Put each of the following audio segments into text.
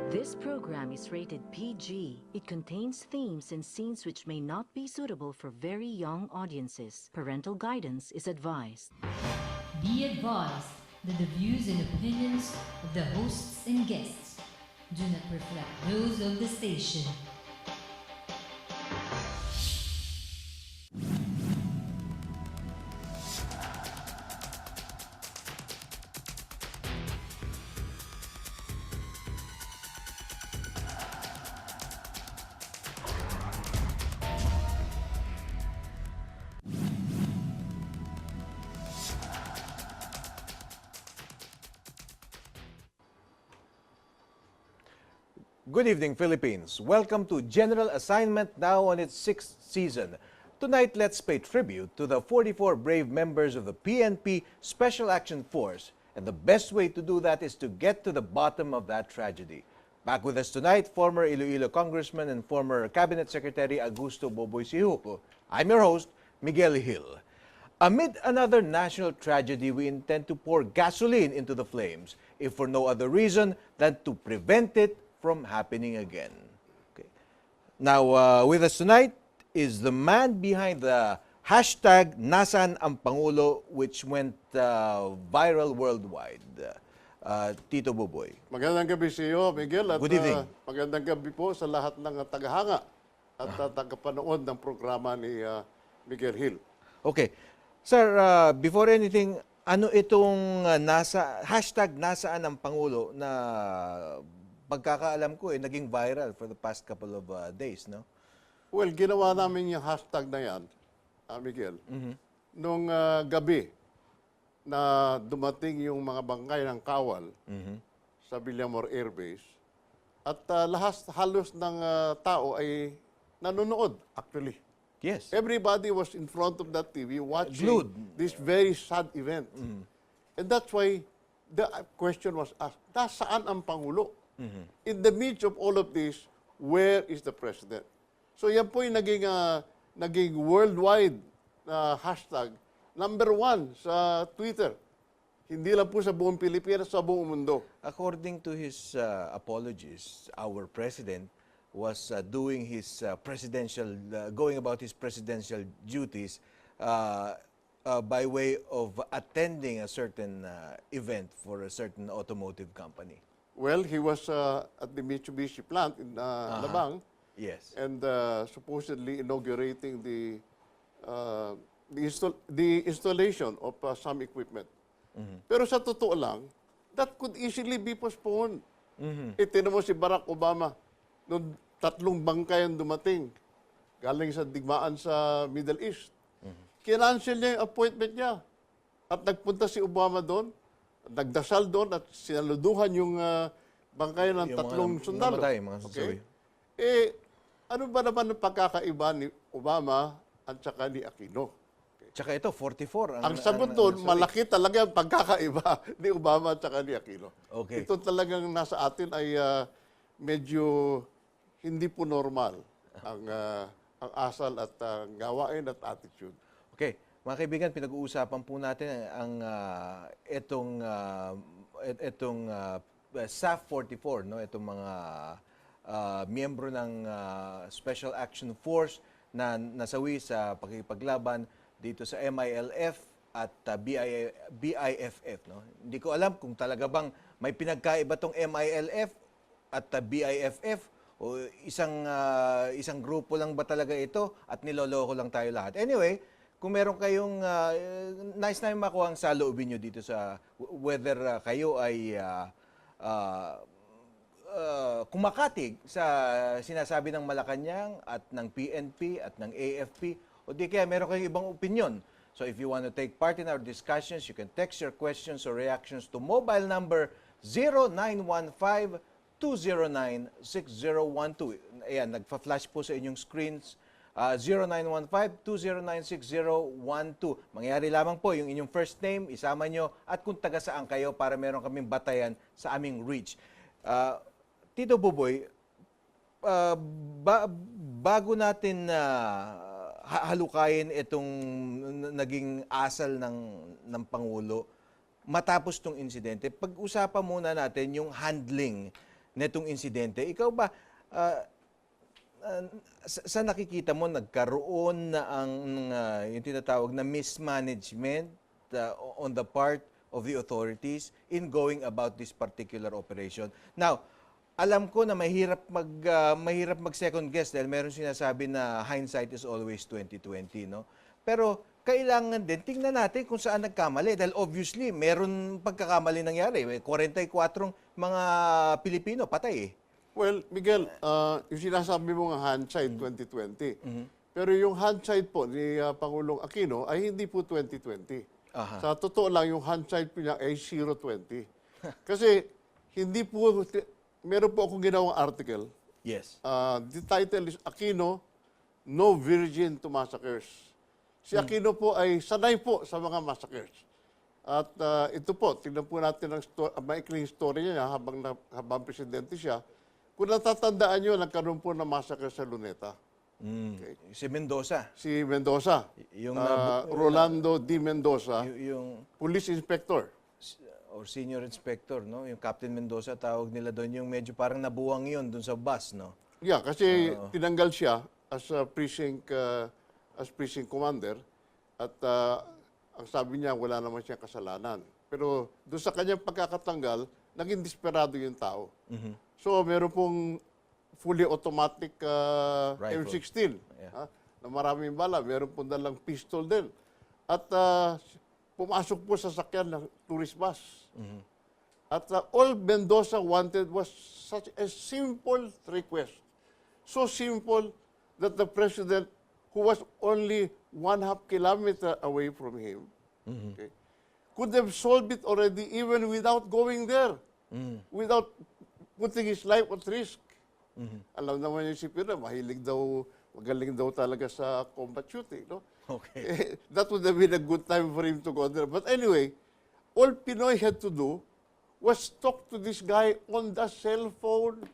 This program is rated PG. It contains themes and scenes which may not be suitable for very young audiences. Parental guidance is advised. Be advised that the views and opinions of the hosts and guests do not reflect those of the station. Good evening, Philippines. Welcome to General Assignment, now on its 6th season. Tonight, let's pay tribute to the 44 brave members of the PNP Special Action Force. And the best way to do that is to get to the bottom of that tragedy. Back with us tonight, former Iloilo Congressman and former Cabinet Secretary Augusto Boboy Syjuco. I'm your host, Miguel Hill. Amid another national tragedy, we intend to pour gasoline into the flames, if for no other reason than to prevent it from happening again. Okay. Now, with us tonight is the man behind the hashtag Nasaan ang Pangulo, which went viral worldwide. Tito Boboy. Magandang gabi sa iyo, Miguel. At, Good evening. magandang gabi po sa lahat ng tagahanga at tagapanood ng programa ni Miguel Hill. Okay. Sir, before anything, ano itong hashtag Nasaan ang Pangulo na pagkakaalam ko naging viral for the past couple of days, no? Well, ginawa namin yung hashtag na yan, Miguel, nung gabi na dumating yung mga bangkay ng kawal sa Villamor Air Base. At halos ng tao ay nanonood, actually. Yes. Everybody was in front of that TV watching Glued. this very sad event. And that's why the question was asked, nasaan ang Pangulo? In the midst of all of this, where is the President? So yan po yung naging worldwide hashtag, number 1 sa Twitter. Hindi lang po sa buong Pilipinas, sa buong mundo. According to his apologies, our president was doing his going about his presidential duties by way of attending a certain event for a certain automotive company. Well, he was at the Mitsubishi plant in Labang. Yes. And supposedly inaugurating the installation of some equipment. Pero sa totoo lang, that could easily be postponed. Itinan mo si Barack Obama, nung 3 bangkay ang dumating, galing sa digmaan sa Middle East. Kinancel niya yung appointment niya. At nagpunta si Obama doon, nagdasal doon at sinaluduhan yung bangkay ng 3 sundalo. Namatay, mga sasawi. Okay? Ano ba naman ang pagkakaiba ni Obama at saka ni Aquino? Tsaka ito, 44. Ang sagot doon, malaki talaga ang pagkakaiba ni Obama at saka ni Aquino. Okay. Ito talagang nasa atin ay medyo hindi po normal ang asal at gawain at attitude. Okay. Mga kaibigan, pinag-uusapan po natin ang itong SAF 44, no? Itong mga miyembro ng Special Action Force na nasawi sa pakikipaglaban dito sa MILF at BIFF, no? Hindi ko alam kung talaga bang may pinagkaiba tong MILF at BIFF o isang grupo lang ba talaga ito at niloloko lang tayo lahat. Anyway, kung meron kayong nice na makuha ang saloobin nyo dito sa whether kayo ay kumakatig sa sinasabi ng Malacanang at ng PNP at ng AFP o di kaya meron kayong ibang opinion. So if you want to take part in our discussions, you can text your questions or reactions to mobile number 0915-209-6012. Ayan, nagpa-flash po sa inyong screens. 0915-209-6012. Mangyari lamang po yung inyong first name, isama nyo, at kung taga saan kayo para meron kaming batayan sa aming reach. Tito Boboy, bago natin halukayin itong naging asal ng Pangulo, matapos tong insidente, pag-usapan muna natin yung handling netong insidente. Ikaw ba, sa nakikita mo, nagkaroon na ang yung tinatawag na mismanagement on the part of the authorities in going about this particular operation? Now, alam ko na mahirap mag second guess dahil meron sinasabi na hindsight is always 2020, no? Pero kailangan din tingnan natin kung saan nagkamali dahil obviously meron pagkakamali nangyari. May 44 mga Pilipino patay eh. Well, Miguel, yung sinasabi mo nga hindsight 2020. Pero yung hindsight po ni Pangulong Aquino ay hindi po 2020. Aha. Sa totoo lang, yung hindsight po niya ay 020. Kasi hindi po, meron po akong ginawang article. Yes. The title is Aquino, No Virgin to Massacres. Si Aquino po ay sanay po sa mga massacres. At ito po, tingnan po natin ang maikling story niya habang presidente siya. Kung natatandaan nyo, nagkaroon po ng massacre sa Luneta. Okay. Si Mendoza. Si Mendoza, Yung Rolando D. Mendoza, yung police inspector. or senior inspector, no? Yung Captain Mendoza, tawag nila doon, yung medyo parang nabuwang yun doon sa bus, no? Yeah, kasi tinanggal siya as a precinct commander at ang sabi niya wala naman siyang kasalanan. Pero doon sa kanyang pagkakatanggal, naging desperado yung tao. So meron pong fully automatic Rifle. M16 na maraming bala. Meron pong dalang pistol din. At pumasok po sa sakyan ng tourist bus. At all Mendoza wanted was such a simple request. So simple that the president, who was only 1/2 kilometer away from him, okay, could have solved it already even without going there, without putting his life at risk. Alam naman yung si Pino, magaling daw talaga sa combat shooting, no? Okay. That would have been a good time for him to go there. But anyway, all Pinoy had to do was talk to this guy on the cell phone.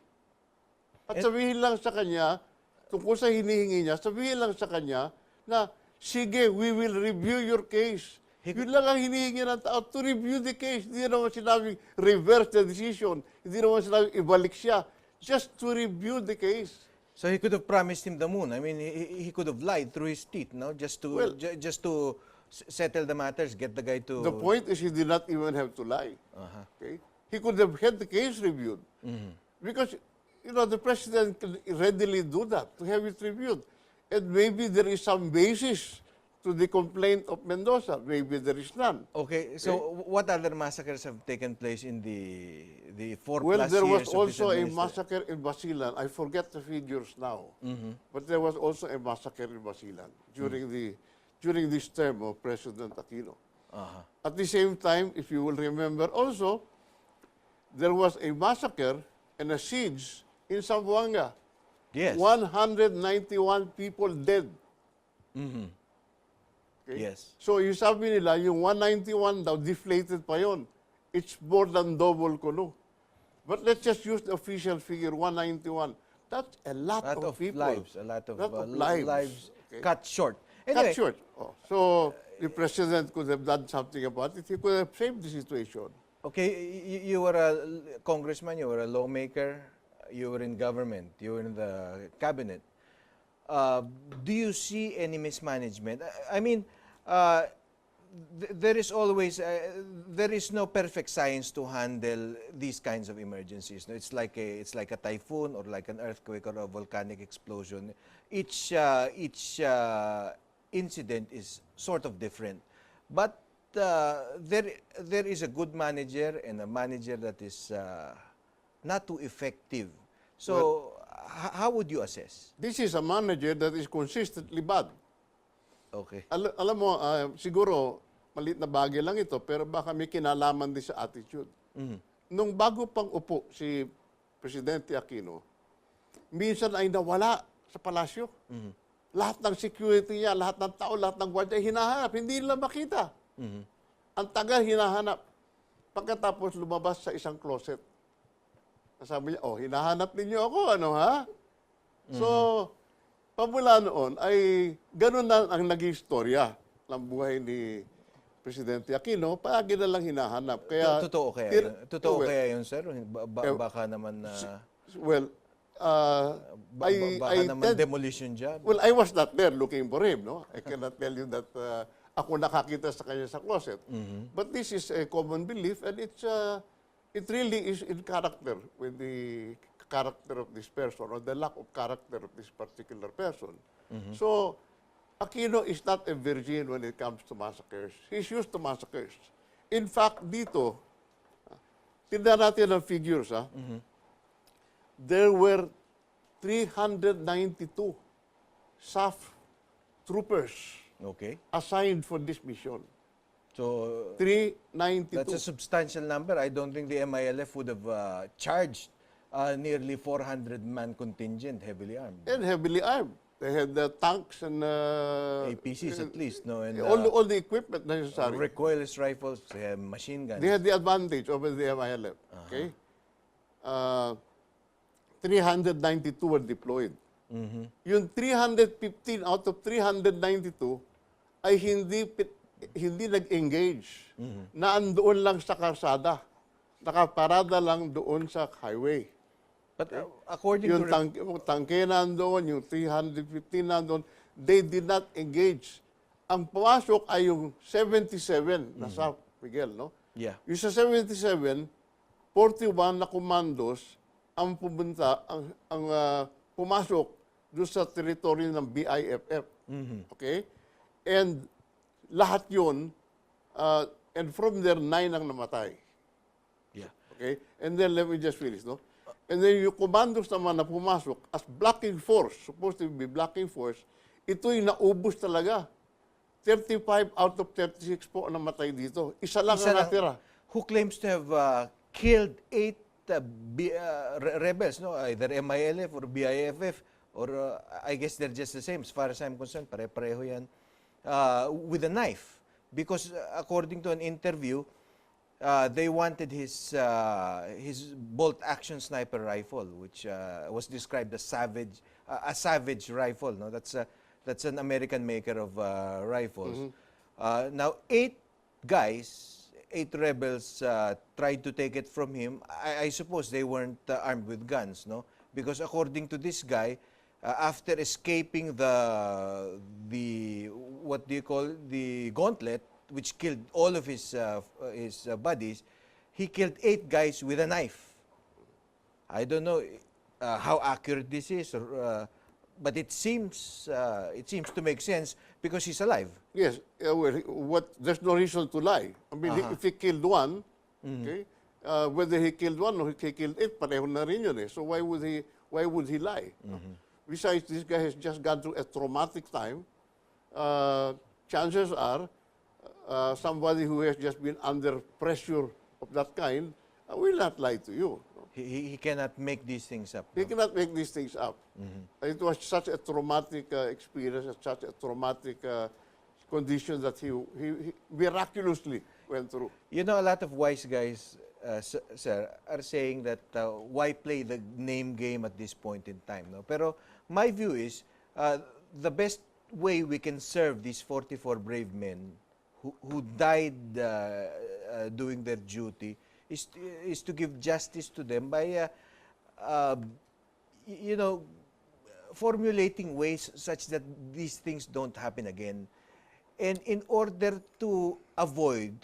At sabihin lang sa kanya, tungkol sa hinihingi niya, sabihin lang sa kanya na, sige, we will review your case. Yun lang ang hinihingi ng tao, to review the case. Hindi naman sinabing reverse the decision. Hindi naman sinabing ibalik siya. Just to review the case. So he could have promised him the moon. I mean, he could have lied through his teeth, no? Just to settle the matters, get the guy to... The point is he did not even have to lie. Okay? He could have had the case reviewed. Because, you know, the president can readily do that, to have it reviewed. And maybe there is some basis to the complaint of Mendoza. Maybe there is none. Okay, so what other massacres have taken place in the 4+ Well, years there was of this also a administration? massacre in Basilan. I forget the figures now. But there was also a massacre in Basilan during this term of President Aquino. At the same time, if you will remember also, there was a massacre and a siege in Zamboanga. Yes. 191 people dead. Okay? Yes. So, yung sabi nila, yung 191 daw, deflated pa yon. It's more than double kuno. But let's just use the official figure, 191. That's a lot of people. Lives, a lot of lives. Okay. cut short. Cut Anyway, short. Oh, so, the president could have done something about it. He could have saved the situation. okay, you were a congressman, you were a lawmaker, you were in government, you were in the cabinet. Do you see any mismanagement? I mean, there is always there is no perfect science to handle these kinds of emergencies. No? It's like a typhoon or like an earthquake or a volcanic explosion. Each incident is sort of different, but there is a good manager and a manager that is not too effective. So, how would you assess? This is a manager that is consistently bad. Okay. Alam mo, siguro, maliit na bagay lang ito, pero baka may kinalaman din sa attitude. Nung bago pang upo si Presidente Aquino, minsan ay nawala sa palasyo. Lahat ng security niya, lahat ng tao, lahat ng guardia, hinahanap. Hindi nila makita. Ang tagal hinahanap. Pagkatapos lumabas sa isang closet. Sabi niya, oh, hinahanap ninyo ako, ano ha? So, pamula noon ay ganun na ang naging istorya ng buhay ni Presidente Aquino, palagi na lang hinahanap. Kaya, Totoo kaya tin- yun? Totoo well, kaya yun, sir? Baka naman na well, baka I naman tend, demolition job. well, I was not there looking for him, no? I cannot tell you that ako nakakita sa kanya sa closet. But this is a common belief, and it really is in character with the character of this person or the lack of character of this particular person. So, Aquino is not a virgin when it comes to massacres. He's used to massacres. In fact, dito, tignan natin ang figures, ha? There were 392 SAF troopers Okay. assigned for this mission. So, 392. that's a substantial number. I don't think the MILF would have charged nearly 400-man contingent heavily armed. And heavily armed. They had the tanks and APCs at least, no? And all the equipment necessary. recoilless rifles, machine guns. They had the advantage over the MILF. Okay? 392 were deployed. Yung 315 out of 392 ay hindi nag-engage. Naandoon lang sa karsada. Nakaparada lang doon sa highway. But according Yung to... tangke nandoon, yung 315 nandoon, they did not engage. Ang pumasok ay yung 77 na sa Miguel, no? Yeah. Yung sa 77, 41 na commandos ang pumunta, pumasok doon sa teritoryo ng BIFF. Okay? And lahat yun, and from there, 9 ang namatay. Yeah. Okay? And then let me just finish, no? And then yung commandos naman na pumasok as blocking force, supposed to be blocking force, ito'y naubos talaga. 35 out of 36 po ang namatay dito. Isa lang ang natira. Who claims to have killed 8 rebels, no? Either MILF or BIFF, or I guess they're just the same. As far as I'm concerned, pare-pareho yan. With a knife. Because according to an interview, they wanted his bolt-action sniper rifle, which was described as a savage rifle. No, that's an American maker of rifles. Now, 8 rebels tried to take it from him. I suppose they weren't armed with guns, no? Because according to this guy, after escaping the what do you call the gauntlet, which killed all of his buddies, he killed 8 guys with a knife. I don't know how accurate this is, but it seems to make sense because he's alive. Yes, there's no reason to lie. I mean, if he killed one, okay, whether he killed one or he killed 8, pareho na rin yun eh. So why would he lie? Besides, this guy has just gone through a traumatic time. Chances are, somebody who has just been under pressure of that kind will not lie to you. He cannot make these things up. He cannot make these things up. It was such a traumatic experience, such a traumatic condition that he miraculously went through. You know, a lot of wise guys, sir, are saying that why play the name game at this point in time? No? Pero my view is the best way we can serve these 44 brave men who died doing their duty is to give justice to them by, formulating ways such that these things don't happen again. And in order to avoid,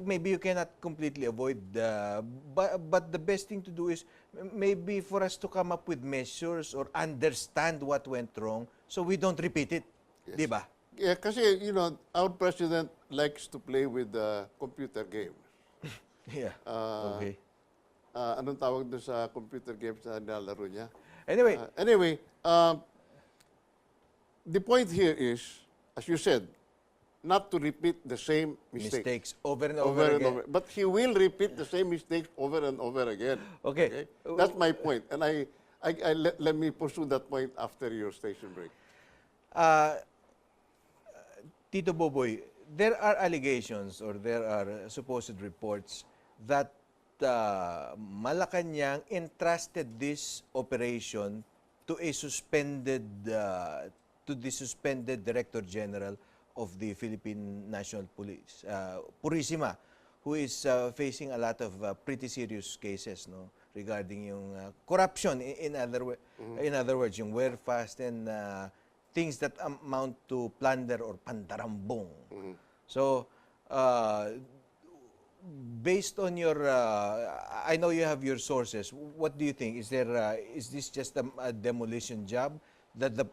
maybe you cannot completely avoid, but the best thing to do is maybe for us to come up with measures or understand what went wrong so we don't repeat it. Yes. Di ba? Yeah, kasi, our president likes to play with computer games. Yeah. Okay. Anong tawag doon sa computer games na nilalaro niya? Anyway, the point here is, as you said, not to repeat the same mistakes over and over again. But he will repeat the same mistakes over and over again. Okay. That's my point. And let me pursue that point after your station break. Tito Boboy, there are allegations or there are supposed reports that Malacanang entrusted this operation to the suspended Director General of the Philippine National Police, Purisima, who is facing a lot of pretty serious cases, no, regarding yung corruption. In other words, yung welfast and things that amount to plunder or pandarambong. So, based on your, I know you have your sources. What do you think? Is this just a demolition job that the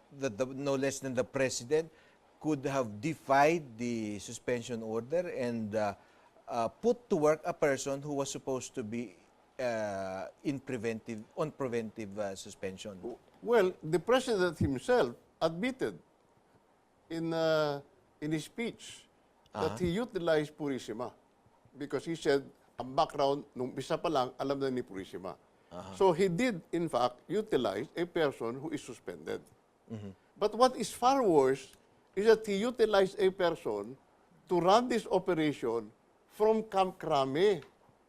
no less than the president could have defied the suspension order and put to work a person who was supposed to be on preventive suspension? Well, the president himself admitted in his speech that he utilized Purisima because he said ang background nung isa pa lang alam na ni Purisima. So he did in fact utilize a person who is suspended. But what is far worse is that he utilized a person to run this operation from Camp Crame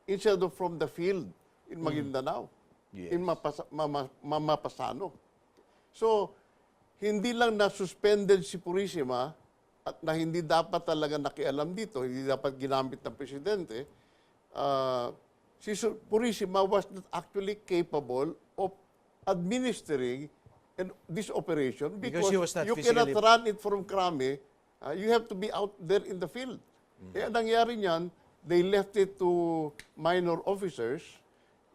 instead of from the field in Maguindanao, in Mapasano. So, hindi lang na-suspended si Purisima at na hindi dapat talaga nakialam dito, hindi dapat ginamit ng presidente, si Purisima was not actually capable of administering this operation because he was not you cannot run it from Crame. You have to be out there in the field. Kaya nangyari niyan, they left it to minor officers,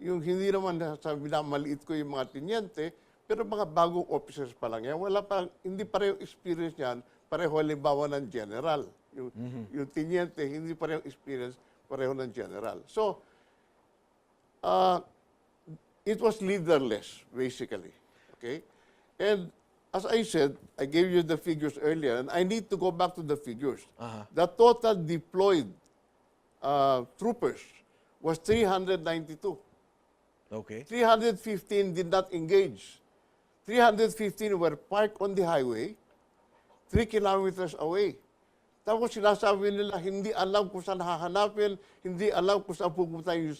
yung hindi naman sabi na maliit ko yung mga tinyente, pero mga bagong officers pa lang yan. Hindi pareho experience yan, pareho halimbawa ng general. Yung tinyente, hindi pareho experience, pareho ng general. So, it was leaderless, basically. Okay? And as I said, I gave you the figures earlier, and I need to go back to the figures. The total deployed troopers was 392. Okay. 315 did not engage. 315 were parked on the highway, 3 kilometers away. Tapos sinasabi nila, hindi alam kung saan hahanapin, hindi alam kung saan pupunta yung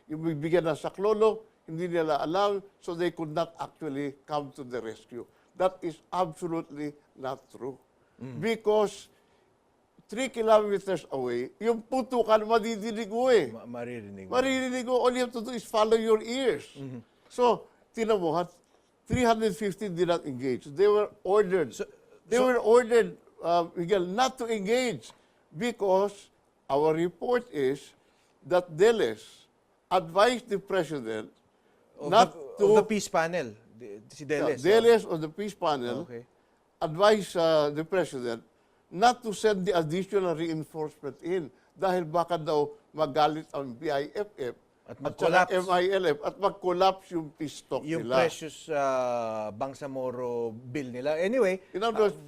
bibigyan ng saklolo, hindi nila alam, so they could not actually come to the rescue. That is absolutely not true. Because 3 kilometers away, yung putukan madidinig mo eh. Maririnig. Maririnig mo. All you have to do is follow your ears. So, tinan mo, 350 did not engage. They were ordered. Miguel, not to engage because our report is that Deles advised the president not to... Of the peace panel. Si Deles. Deles of the peace panel advised the president not to send the additional reinforcement in dahil baka daw magalit ang BIFF at saka MILF at mag-collapse yung peace talk yung nila. precious Bangsamoro bill nila. Anyway, In other words,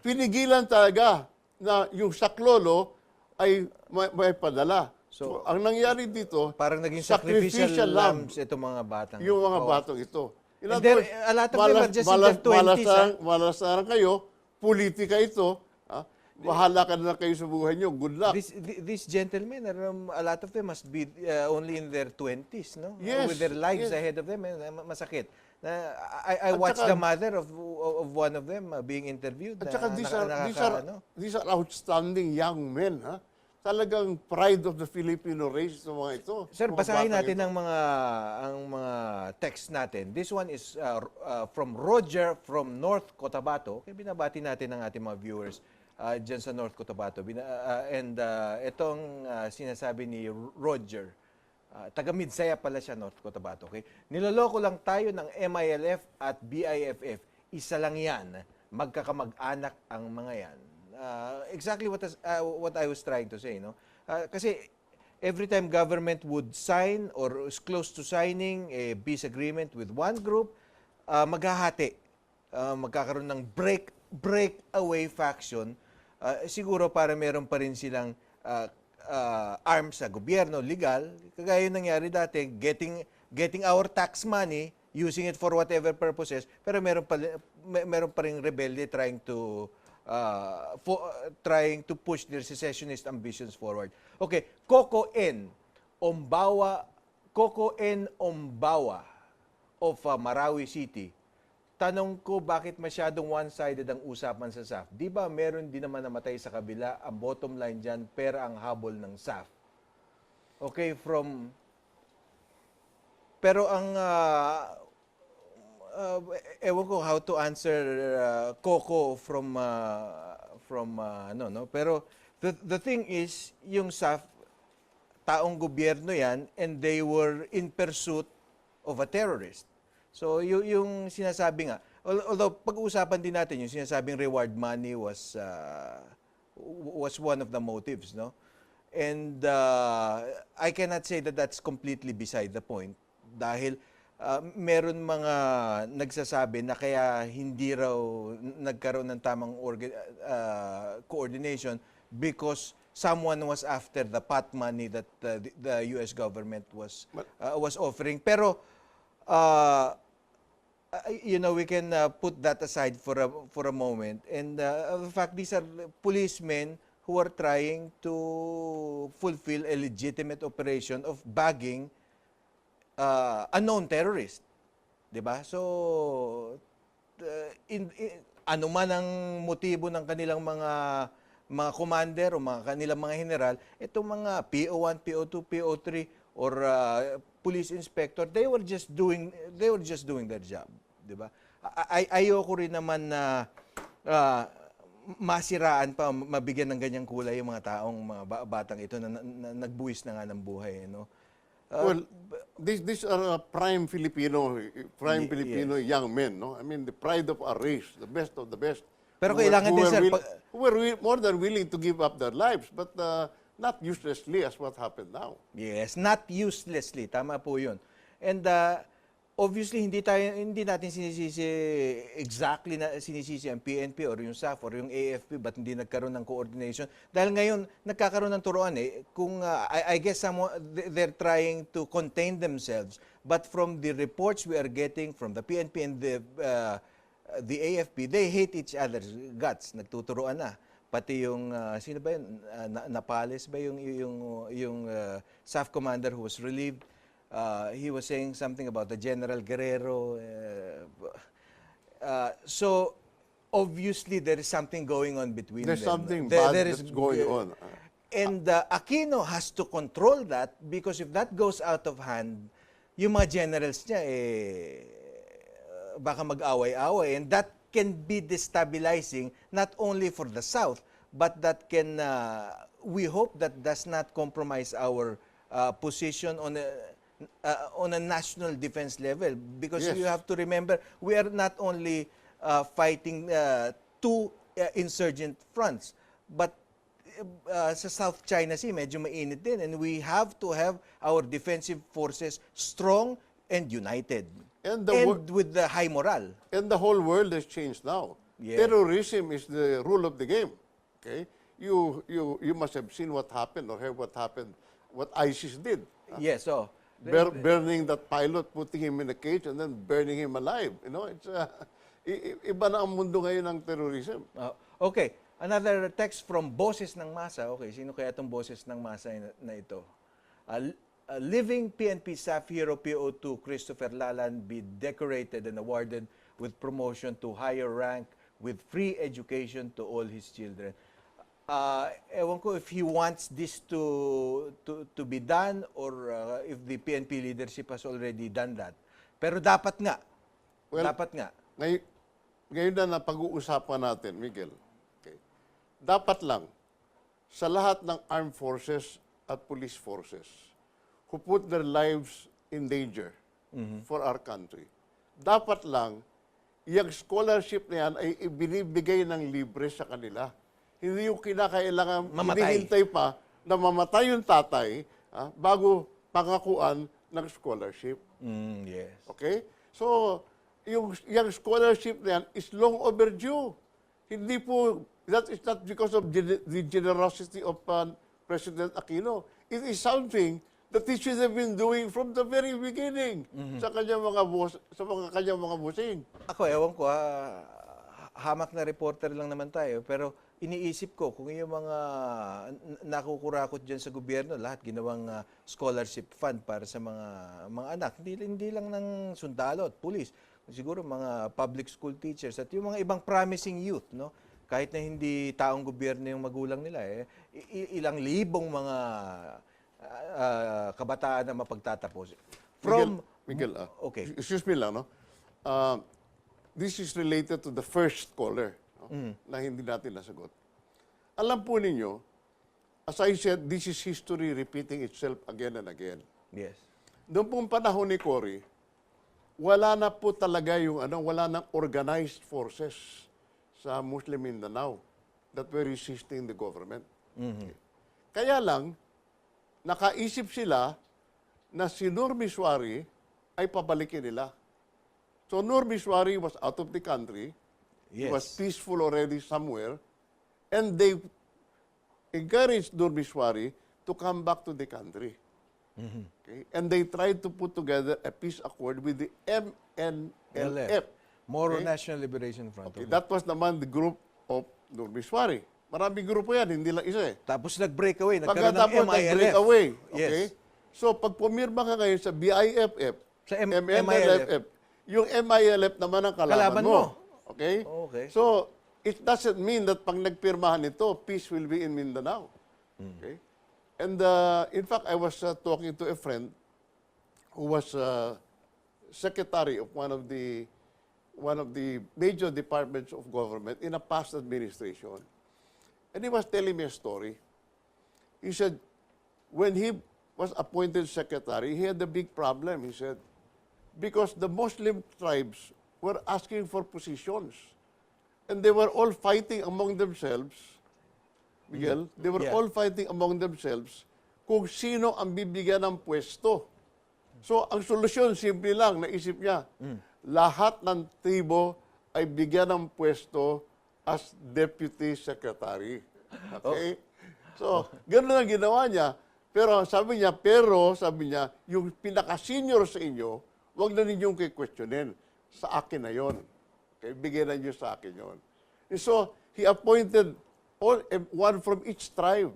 pinigilan talaga na yung saklolo ay may padala. So, ang nangyari dito, parang naging sacrificial lambs itong mga batang. yung mga batong ito. In And other there, words, a lot of them are just in their 20s. Malasaran kayo, politika ito, bahala ka na kayo sa buhay nyo. Good luck. These gentlemen, a lot of them must be only in their 20s, no? Yes, With their lives yes. ahead of them. Masakit. I watched the mother of one of them being interviewed. At saka these are outstanding young men. Ha? Talagang pride of the Filipino race ng mga ito. Sir, mga basahin batang natin ito. ang mga text natin. This one is from Roger from North Cotabato. Kaya binabati natin ang ating mga viewers dyan sa North Cotabato. Itong sinasabi ni Roger, taga-Midsaya pala siya, North Cotabato. Okay? Niloloko lang tayo ng MILF at BIFF. Isa lang yan. Magkakamag-anak ang mga yan. Exactly what I was trying to say, no? Kasi every time government would sign or is close to signing a peace agreement with one group, maghahati. Magkakaroon ng breakaway faction. Siguro para meron pa rin silang arms sa gobyerno, legal. Kagaya yung nangyari dati, getting our tax money, using it for whatever purposes, pero meron pa rin rebelde trying to push their secessionist ambitions forward. Okay, Coco N. Ombawa of Marawi City tanong ko bakit masyadong one-sided ang usapan sa SAF. Di ba meron din naman namatay sa kabila? Ang bottom line dyan, pera ang habol ng SAF. Okay, pero ang ewan ko how to answer Coco from no, pero the thing is yung SAF taong gobyerno yan and they were in pursuit of a terrorist. So yung sinasabi nga, although pag-uusapan din natin yung sinasabing reward money was one of the motives, no? And I cannot say that that's completely beside the point dahil meron mga nagsasabi na kaya hindi raw nagkaroon ng tamang coordination because someone was after the pot money that the US government was offering. Pero we can put that aside for a moment. And in fact, these are policemen who are trying to fulfill a legitimate operation of bagging a known terrorist. 'Di ba? So ano man ang motibo ng kanilang mga commander o kanilang mga general, itong mga PO1, PO2, PO3 or police inspector, they were just doing their job, 'di ba? Ayoko rin naman na masiraan pa, mabigyan ng ganyang kulay yung mga batang ito na nagbuwis na nga ng buhay, no? Well, these are prime Filipino young men, no? I mean, the pride of our race, the best of the best. Pero kailangan din, sir, who were more than willing to give up their lives, but not uselessly as what happened now. Yes, not uselessly. Tama po yun. And obviously, hindi natin sinisisi ang PNP or yung SAF or yung AFP ba't hindi nagkaroon ng coordination. Dahil ngayon, nagkakaroon ng turuan kung I guess they're trying to contain themselves. But from the reports we are getting from the PNP and the AFP, they hate each other's guts. Nagtuturuan na. Pati yung, sino ba yun? Napales ba yung SAF commander who was relieved? He was saying something about the General Guerrero. So, obviously, there is something going on between There's them. something bad that's going on. And Aquino has to control that because if that goes out of hand, yung mga generals niya, baka mag-away-away. And that can be destabilizing not only for the South, but that can, we hope that does not compromise our position on a national defense level, because Yes. you have to remember we are not only fighting two insurgent fronts, but sa South China Sea medyo mainit din, and we have to have our defensive forces strong and united And with the high morale. And the whole world has changed now. Yeah. Terrorism is the rule of the game. Okay, you must have seen what happened or heard what happened, what ISIS did. Yes, so Burning that pilot, putting him in a cage, and then burning him alive. You know, it's iba na ang mundo ngayon ng terrorism. Okay, another text from Boses ng Masa. Okay, sino kaya itong Boses ng Masa na ito? Living PNP staff hero PO2 Christopher Lalan be decorated and awarded with promotion to higher rank with free education to all his children. Ewan ko if he wants this to be done or if the PNP leadership has already done that. Pero dapat nga. Well, dapat nga. Ngayon na pag-uusapan natin, Miguel, okay, dapat lang sa lahat ng armed forces at police forces who put their lives in danger for our country, dapat lang yung scholarship na yan ay ibinibigay ng libre sa kanila. Hindi yung kinakailangan, hinihintay pa na mamatay yung tatay bago pangakuan ng scholarship. Yes. Okay? So, yung scholarship na yan is long overdue. Hindi po, that is not because of the generosity of President Aquino. It is something that he should have been doing from the very beginning sa kanyang mga bossing. Ako, ewan ko, hamak na reporter lang naman tayo, pero iniisip ko kung yung mga nakukurakot dyan sa gobyerno, lahat ginawang scholarship fund para sa mga anak, hindi lang ng sundalo at pulis, siguro mga public school teachers at yung mga ibang promising youth, no? Kahit na hindi taong gobyerno yung magulang nila, ilang libong mga kabataan na mapagtatapos. Miguel, okay. excuse me lang, no? This is related to the first caller, no? Na hindi natin nasagot. Alam po ninyo, as I said, this is history repeating itself again and again. Yes. Doon pong panahon ni Cory, wala na po talaga yung wala nang organized forces sa Muslim Mindanao that were resisting the government. Okay. Kaya lang, nakaisip sila na si Nur Miswari ay pabalikin nila. So Nur Miswari was out of the country. He Yes. was peaceful already somewhere. And they encouraged Nur Miswari to come back to the country. Okay? And they tried to put together a peace accord with the MNLF. Moro Okay. National Liberation Front. Okay, that was naman the group of Nur Miswari. Maraming grupo yan, hindi lang isa eh. Tapos nag-breakaway, nagkaroon ng Pagkatapos MILF. nag-break away. Yes. Okay? So, pag pumirma ka ngayon sa BIFF, Sa MNLF, yung MILF naman ang kalaban mo. Okay? Okay. So, it doesn't mean that pag nagpirmahan ito, peace will be in Mindanao. Okay? And in fact, I was talking to a friend who was secretary of one of the major departments of government in a past administration. And he was telling me a story. He said, when he was appointed secretary, he had a big problem, he said, because the Muslim tribes were asking for positions. And they were all fighting among themselves, Miguel, they were Yeah. all fighting among themselves kung sino ang bibigyan ng pwesto. So, ang solusyon, simple lang, naisip niya, lahat ng tribo ay bigyan ng pwesto as deputy secretary. Okay? So, gano'n ang ginawa niya. Pero sabi niya, yung pinaka-senior sa inyo, huwag na ninyong kikwestiyonin. Sa akin na yon. Okay? Bigyan na niyo sa akin yon. And so, he appointed one from each tribe.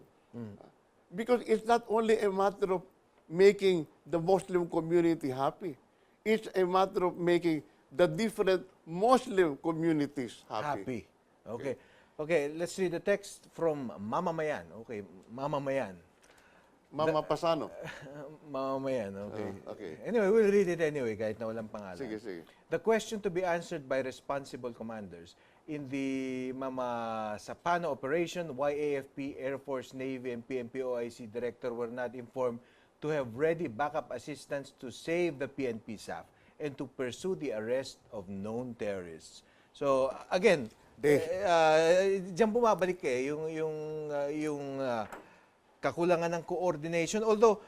Because it's not only a matter of making the Muslim community happy. It's a matter of making the different Muslim communities happy. Okay. Okay, let's read the text from Mama Mayan. Okay, Mama Mayan. Mama Pasano. Mama Mayan, okay. Okay. Anyway, we'll read it anyway kahit na walang pangalan. Sige. The question to be answered by responsible commanders in the Mama Sapano operation, why AFP, Air Force, Navy, and PNP-OIC director were not informed to have ready backup assistance to save the PNP SAF and to pursue the arrest of known terrorists. So, again, diyan bumabalik yung kakulangan ng coordination. Although,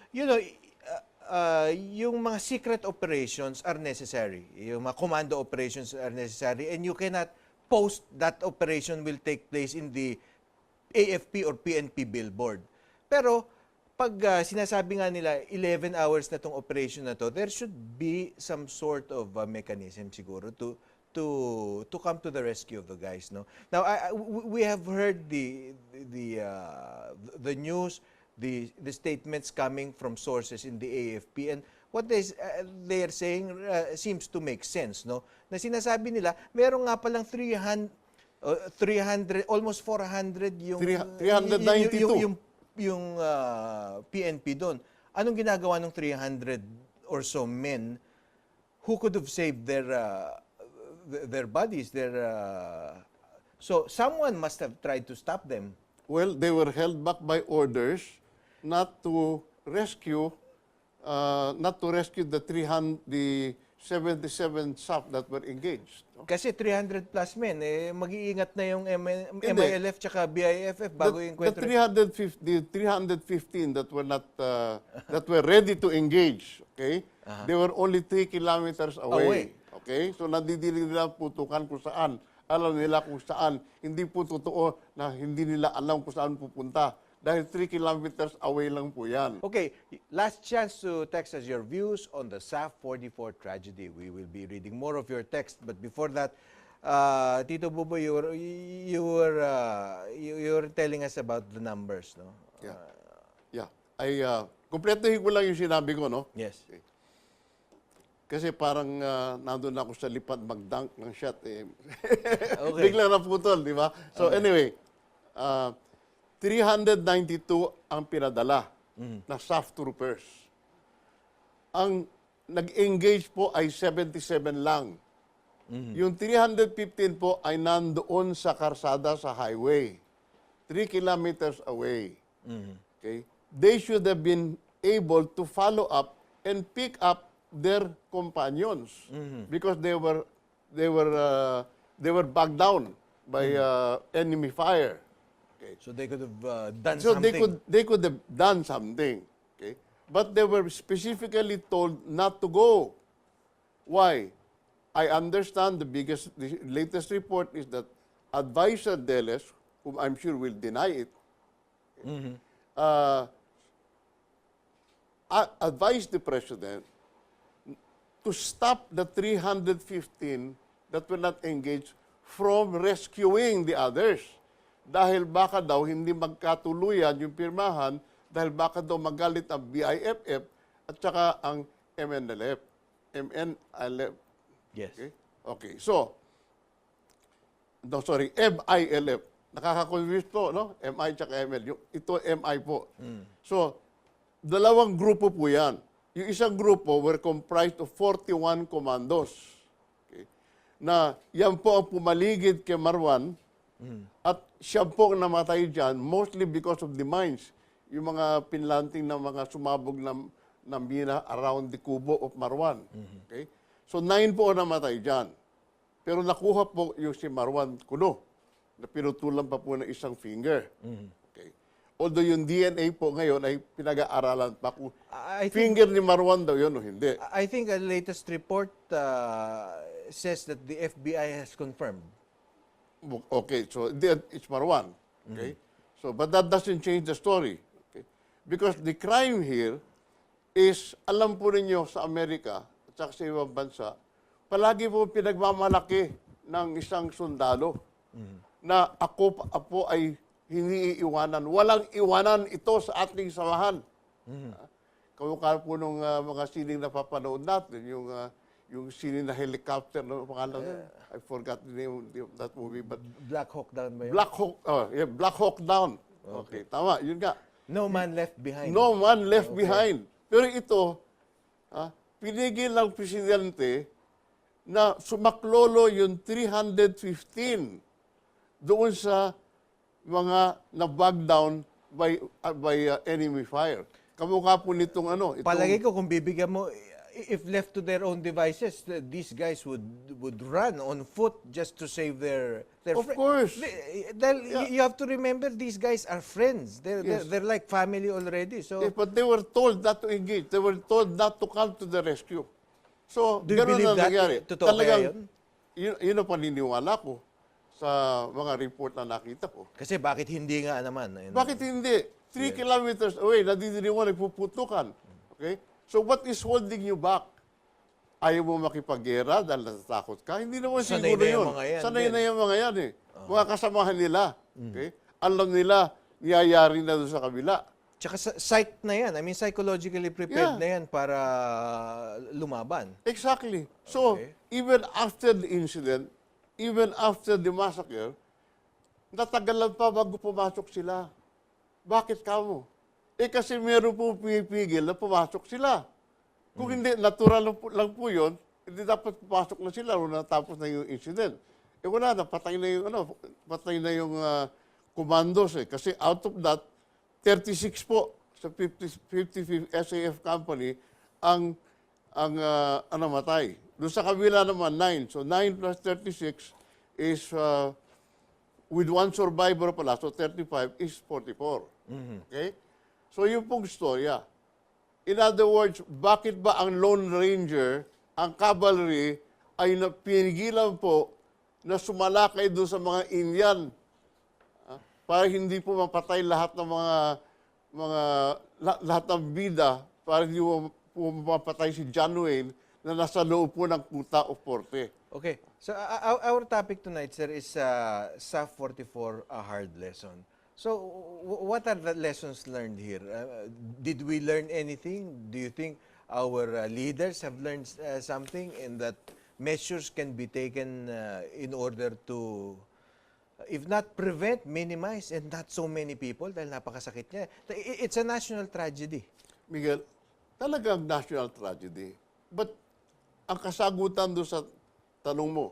yung mga secret operations are necessary. Yung mga commando operations are necessary and you cannot post that operation will take place in the AFP or PNP billboard. Pero, pag sinasabi nga nila 11 hours na tong operation na to, there should be some sort of mechanism siguro to come to the rescue of the guys, no? Now we have heard the news, the statements coming from sources in the AFP, and what they are saying seems to make sense, no? Na sinasabi nila meron nga palang 300 almost 400 yung 392 yung PNP doon. Anong ginagawa ng 300 or so men who could have saved their bodies, so someone must have tried to stop them. Well, they were held back by orders not to rescue the 77 SAF that were engaged. No? Kasi 300 plus men, mag-iingat na yung MILF tsaka BIFF bago yung kwento. The 315 that were not that were ready to engage, okay? They were only 3 kilometers away. Okay? So nadidilig nila putukan kung saan. Alam nila kung saan. Hindi po totoo na hindi nila alam kung saan pupunta. Dahil 3 kilometers away lang po yan. Okay, last chance to text us your views on the SAF 44 tragedy. We will be reading more of your text, but before that, Tito Boboy, you were telling us about the numbers, no? Yeah. Kumpletuhin ko lang yung sinabi ko, no? Yes. Okay. Kasi parang nandun ako sa lipad mag-dunk ng shot. Okay. Biglang naputol, di ba? So anyway, 392 ang pinadala na SAF troopers. Ang nag-engage po ay 77 lang. Yung 315 po ay nandoon sa karsada sa highway. 3 kilometers away. Okay? They should have been able to follow up and pick up their companions because they were backed down by enemy fire. Okay. So they could have done So something. they could have done something. Okay. But they were specifically told not to go. Why? I understand the latest report is that Advisor Deles, whom I'm sure will deny it, advised the President to stop the 315 that were not engaged from rescuing the others. Dahil baka daw hindi magkatuluyan yung pirmahan, dahil baka daw magalit ang BIFF at saka ang MNLF. MNLF. Yes. Okay. So, no, sorry, MILF. Nakaka-confuse po, no? MI at ML. Ito MI po. So, dalawang grupo po yan. Yung isang grupo were comprised of 41 commandos. Okay. Na yan po ang pumaligid kay Marwan at siya po ang namatay dyan mostly because of the mines. Yung mga pinlanting ng mga sumabog na mina around the kubo of Marwan. Okay. So 9 po ang namatay dyan. Pero nakuha po yung si Marwan Kuno na pinutulan pa po ng isang finger. Okay. Although yung DNA po ngayon ay pinag-aaralan pa kung I think- finger ni Marwan daw yun o hindi. I think a latest report says that the FBI has confirmed. Okay, so it's Marwan. Okay? So, but that doesn't change the story. Okay? Because the crime here is, alam po ninyo sa Amerika at saka sa ibang bansa, palagi po pinagmamalaki ng isang sundalo na ako ay hindi iiwanan. Walang iwanan ito sa ating samahan. Kamukha po nung mga sining na papanood natin, yung sining na helicopter, no, pangalan, I forgot the name of that movie, but Black Hawk Down ba yun? Black Hawk Down. Okay, tama, yun nga. No man left behind. No man left behind. Pero ito, pinigil ng presidente na sumaklolo yung 315 doon sa mga na-bug down by enemy fire. Kamukha po nitong itong, Palagi ko kung bibigyan mo, if left to their own devices, these guys would run on foot just to save their Of course. Dahil you have to remember, these guys are friends. Yes. They're like family already. So, But they were told not to engage. They were told not to come to the rescue. So, Do you ganun believe ang that? nangyari. Totoo kaya yun? Yun ang paniniwala ko sa mga report na nakita ko. kasi bakit hindi nga naman? Bakit hindi? 3 kilometers away, nadidiriwan, nagpuputukan. Okay? So what is holding you back? Ayaw mo makipaggera dahil natatakot ka? Hindi naman Sanay siguro na yung yun. mga yan Sanay din. na yung mga yan eh. Mga kasamahan nila. Okay? Alam nila, niyayari na doon sa kabila. Tsaka psych na yan. I mean, psychologically prepared Yeah. na yan para lumaban. Exactly. So, Okay. even after the incident, even after the massacre, natagalan pa bago pumasok sila. Bakit kamo? Kasi meron po pumipigil na pumasok sila. Kung hindi, natural lang po yun, hindi dapat pumasok na sila nung natapos na yung incident. Wala na, patay na yung commandos eh. Kasi out of that, 36 po sa 55th SAF company ang namatay. Doon sa kabila naman, 9. So 9 plus 36 is, with one survivor pala, so 35 is 44. Okay? So yung pong storya. In other words, bakit ba ang Lone Ranger, ang cavalry, ay pinigilan po na sumalakay doon sa mga Indian para hindi po mapatay lahat ng lahat ng bida, para hindi po mapatay si John Wayne na nasa loob po ng kuta o forte. Okay. So our topic tonight, sir, is SAF 44, a hard lesson. So what are the lessons learned here? Did we learn anything? Do you think our leaders have learned something and that measures can be taken in order to, if not prevent, minimize, and not so many people dahil napakasakit niya. It's a national tragedy. Miguel, talagang national tragedy. But ang kasagutan doon sa tanong mo,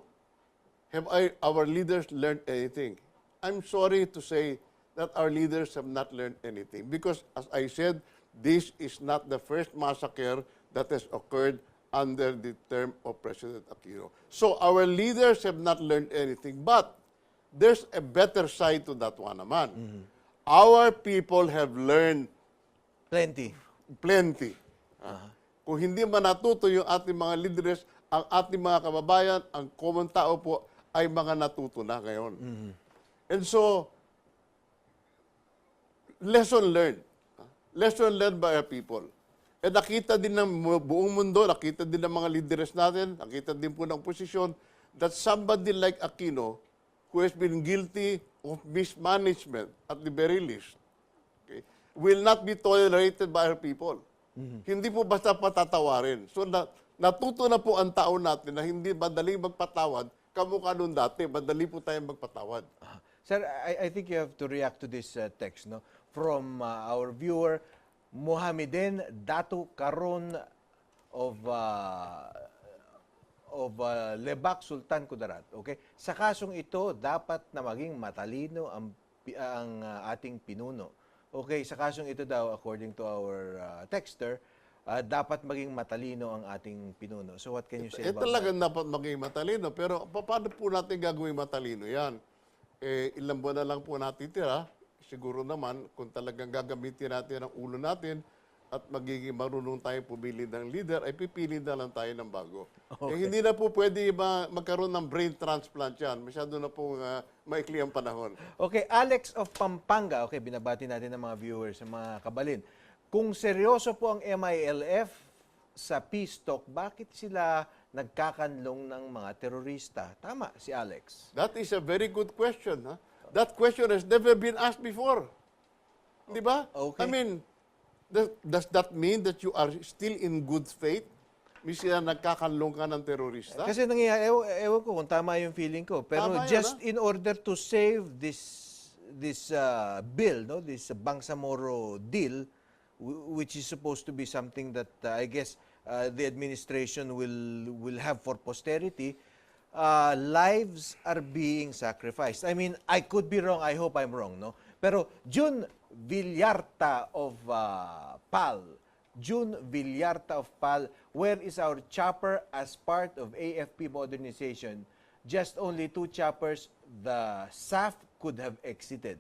have our leaders learned anything? I'm sorry to say that our leaders have not learned anything because, as I said, this is not the first massacre that has occurred under the term of President Aquino. So our leaders have not learned anything, but there's a better side to that one naman. Our people have learned Plenty. plenty. Kung hindi man natuto yung ating mga leaders, ang ating mga kababayan, ang common tao po, ay mga natuto na ngayon. And so, lesson learned. Lesson learned by our people. And nakita din ng buong mundo, nakita din ng mga leaders natin, nakita din po ng posisyon, that somebody like Aquino, who has been guilty of mismanagement at the very least, okay, will not be tolerated by our people. Hindi po basta patatawarin. So natuto na po ang tao natin na hindi madaling magpatawad, kamukha nun dati, madali po tayong magpatawad. Sir, I think you have to react to this text, no? From our viewer, Mohameden Datu Karon of Lebak, Sultan Kudarat. Okay? Sa kasong ito, dapat na maging matalino ang ating pinuno. Okay, sa kasong ito daw, according to our texter, dapat maging matalino ang ating pinuno. So what can you say about Talagang dapat maging matalino. Pero paano po natin gagawin matalino yan? Ilang buwan na lang po natitira. Siguro naman, kung talagang gagamitin natin ang ulo natin at magiging marunong tayo pumili ng leader, ay pipili na lang tayo ng bago. Okay. Hindi na po pwede magkaroon ng brain transplant yan. Masyado na po maikli ang panahon. Okay, Alex of Pampanga. Okay, binabati natin ng mga viewers, ng mga kabalin. Kung seryoso po ang MILF sa peace talk, bakit sila nagkakanlong ng mga terorista? Tama si Alex. That is a very good question. Huh? That question has never been asked before. Di ba? Okay. I mean, does that mean that you are still in good faith? Misi na nagkakanlong ka ng terorista? Kasi nangyayari, ewan ko kung tama yung feeling ko. Pero Tama just yan, in order to save this bill, no, this Bangsamoro deal, which is supposed to be something that I guess the administration will have for posterity, lives are being sacrificed. I mean, I could be wrong. I hope I'm wrong, no? Pero June Villarta of PAL, where is our chopper as part of AFP modernization? Just only 2 choppers, the SAF could have exited.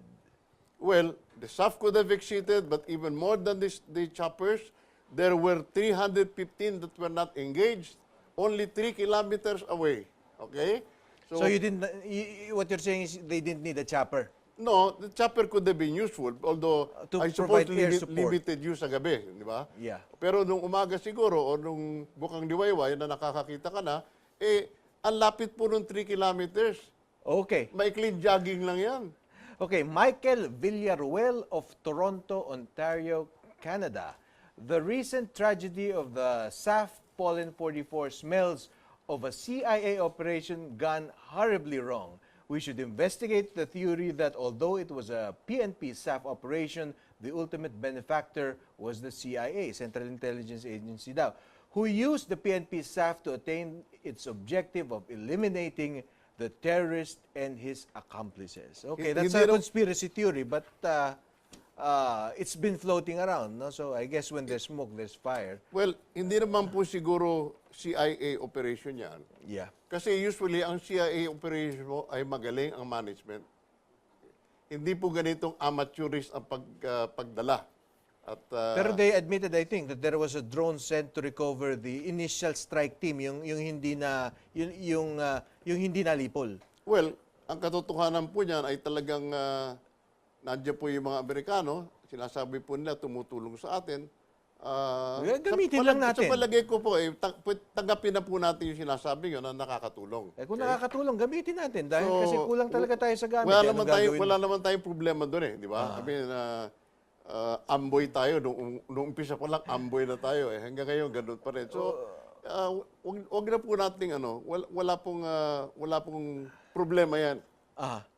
Well, the SAF could have exited, but even more than the choppers, there were 315 that were not engaged, only 3 kilometers away. Okay? So you didn't. What you're saying is they didn't need a chopper. No, the chopper could have been useful, although To I suppose provide air support. limited use sa gabi, di ba? Yeah. Pero nung umaga siguro, o nung bukang diwayway na nakakakita ka na, ang lapit po nung 3 kilometers. Okay. Maikling jogging lang yan. Okay, Michael Villaruel of Toronto, Ontario, Canada. The recent tragedy of the SAF Pollen 44 smells of a CIA operation gone horribly wrong. We should investigate the theory that although it was a PNP SAF operation, the ultimate benefactor was the CIA, Central Intelligence Agency daw, who used the PNP SAF to attain its objective of eliminating the terrorist and his accomplices. Okay, that's a conspiracy theory, but it's been floating around, no? So I guess when there's smoke, there's fire. Well, hindi naman po siguro CIA operation yan. Yeah. Kasi usually, ang CIA operation mo ay magaling ang management. Hindi po ganitong amateurist ang pagdala. At, Pero they admitted, I think, that there was a drone sent to recover the initial strike team, yung hindi na yung hindi nalipol. well, ang katotohanan po niyan ay talagang nandiyan po yung mga Amerikano, sinasabi po nila tumutulong sa atin. Gamitin lang natin. Sa palagay ko po, tanggapin na po natin yung sinasabi nyo na nakakatulong. Kung nakakatulong, gamitin natin dahil kasi kulang talaga tayo sa gamit. Wala naman tayong problema doon di ba? I mean, amboy tayo. Nung umpisa pa lang, amboy na tayo. Hanggang ngayon, ganun pa rin. So, wag na po nating wala pong problema yan.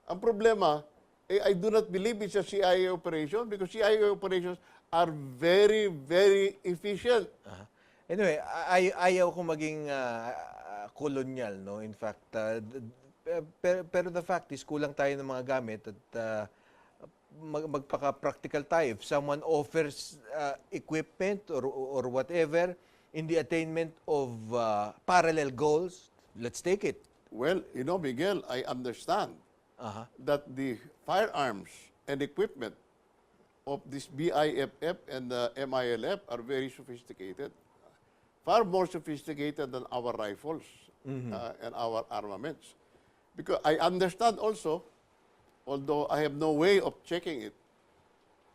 Ang problema, I do not believe it's a CIA operation because CIA operations are very, very efficient. Anyway, ayaw ko maging kolonyal, no? In fact, pero the fact is, kulang tayo ng mga gamit at magpaka-practical tayo. If someone offers equipment or whatever in the attainment of parallel goals, let's take it. Well, Miguel, I understand that the firearms and equipment of this BIFF and the MILF are very sophisticated. Far more sophisticated than our rifles and our armaments. Because I understand also, although I have no way of checking it,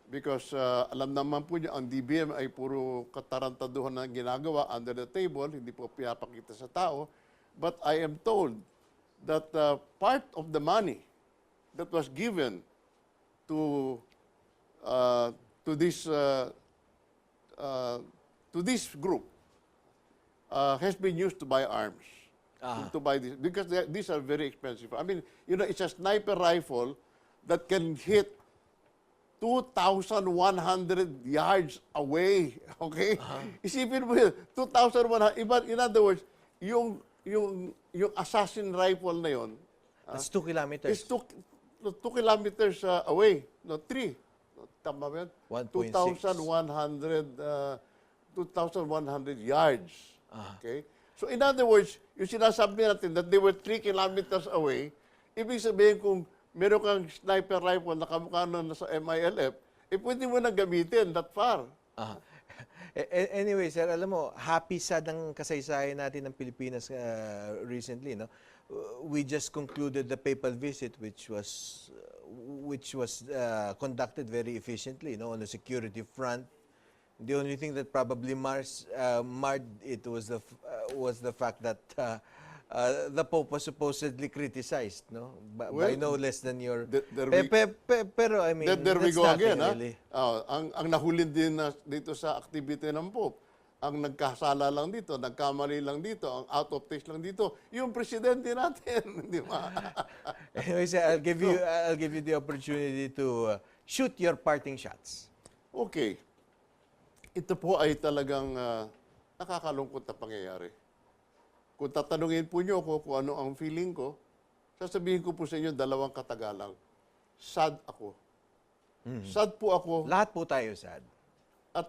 because alam naman po niyo, ang DBM ay puro katarantaduhan na ginagawa under the table, hindi po pinapakita sa tao. But I am told that part of the money that was given to this group has been used to buy arms. To buy this, because these are very expensive. I mean, it's a sniper rifle that can hit 2,100 yards away. Okay? Isipin mo yun, 2,100. In other words, yung assassin rifle na yun, That's 2 kilometers. is 2 kilometers away. No, 3. Tama ba yun? 1.6. 2,100 yards. Okay? So in other words, yung sinasabi natin that they were 3 kilometers away, ibig sabihin kung meron kang sniper rifle na kamukha na sa MILF, pwede mo na gamitin that far. Anyway, sir, alam mo, happy sad ang kasaysayan natin ng Pilipinas recently, no? We just concluded the papal visit which was conducted very efficiently, no, on the security front. The only thing that probably marred it was the fact that the Pope was supposedly criticized, no, by no less than your. Pero I mean, there we that's go nothing again. really. Ang nahulin din dito sa activity ng Pope, ang nagkasala lang dito, nagkamali lang dito, ang out of taste lang dito, yung presidente natin, di ba? Anyway, sir, I'll give you the opportunity to shoot your parting shots. Okay. Ito po ay talagang nakakalungkot na pangyayari. Kung tatanungin po niyo ako kung ano ang feeling ko, sasabihin ko po sa inyo 2 katagalang. Sad ako. Sad po ako. Lahat po tayo sad. At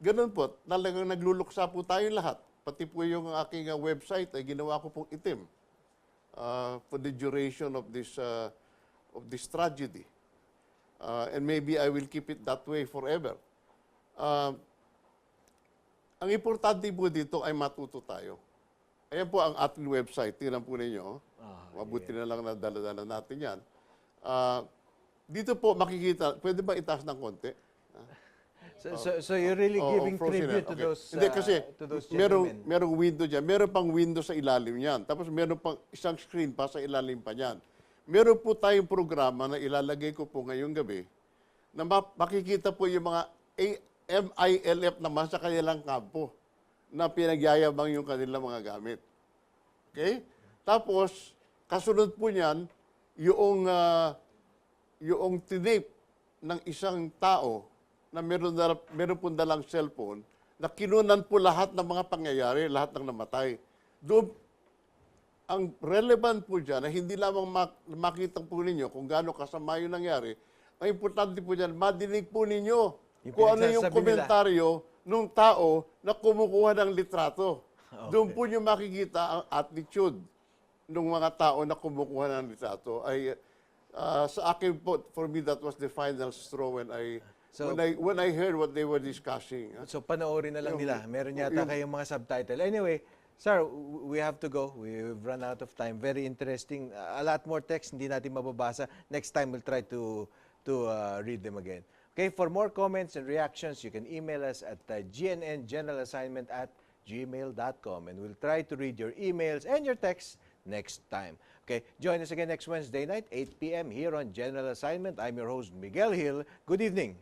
ganun po, talagang nagluluksa po tayo lahat. Pati po yung aking website ay ginawa ko pong itim for the duration of this tragedy. And maybe I will keep it that way forever. Ang importante po dito ay matuto tayo. Ayan po ang ating website. Tingnan po ninyo. Mabuti na lang na dala-dala natin yan. Dito po makikita, pwede ba itaas ng konti? So you're really giving frozen tribute yan. to Okay. those Hindi, kasi to those gentlemen. merong window dyan. Meron pang window sa ilalim yan. Tapos meron pang isang screen pa sa ilalim pa yan. Meron po tayong programa na ilalagay ko po ngayong gabi na makikita po yung mga MILF naman sa kanilang kampo na pinagyayabang yung kanilang mga gamit. Okay? Tapos, kasunod po niyan, yung tinape ng isang tao na meron pong dalang cellphone na kinunan po lahat ng mga pangyayari, lahat ng namatay. Doon, ang relevant po dyan na hindi lamang makita po ninyo kung gaano kasama yung nangyari, ang importante po dyan, madinig po ninyo kung ano yung komentaryo ng tao na kumukuha ng litrato. Okay. Doon po nyo makikita ang attitude ng mga tao na kumukuha ng litrato. Sa akin po, for me, that was the final straw when I heard what they were discussing. So panoorin na lang nila. Meron yata kayong mga subtitle. Anyway, sir, we have to go. We've run out of time. Very interesting. A lot more text, hindi natin mababasa. Next time, we'll try to read them again. Okay, for more comments and reactions, you can email us at gnngeneralassignment@gmail.com, and we'll try to read your emails and your texts next time. Okay, join us again next Wednesday night, 8 p.m. here on General Assignment. I'm your host, Miguel Hill. Good evening.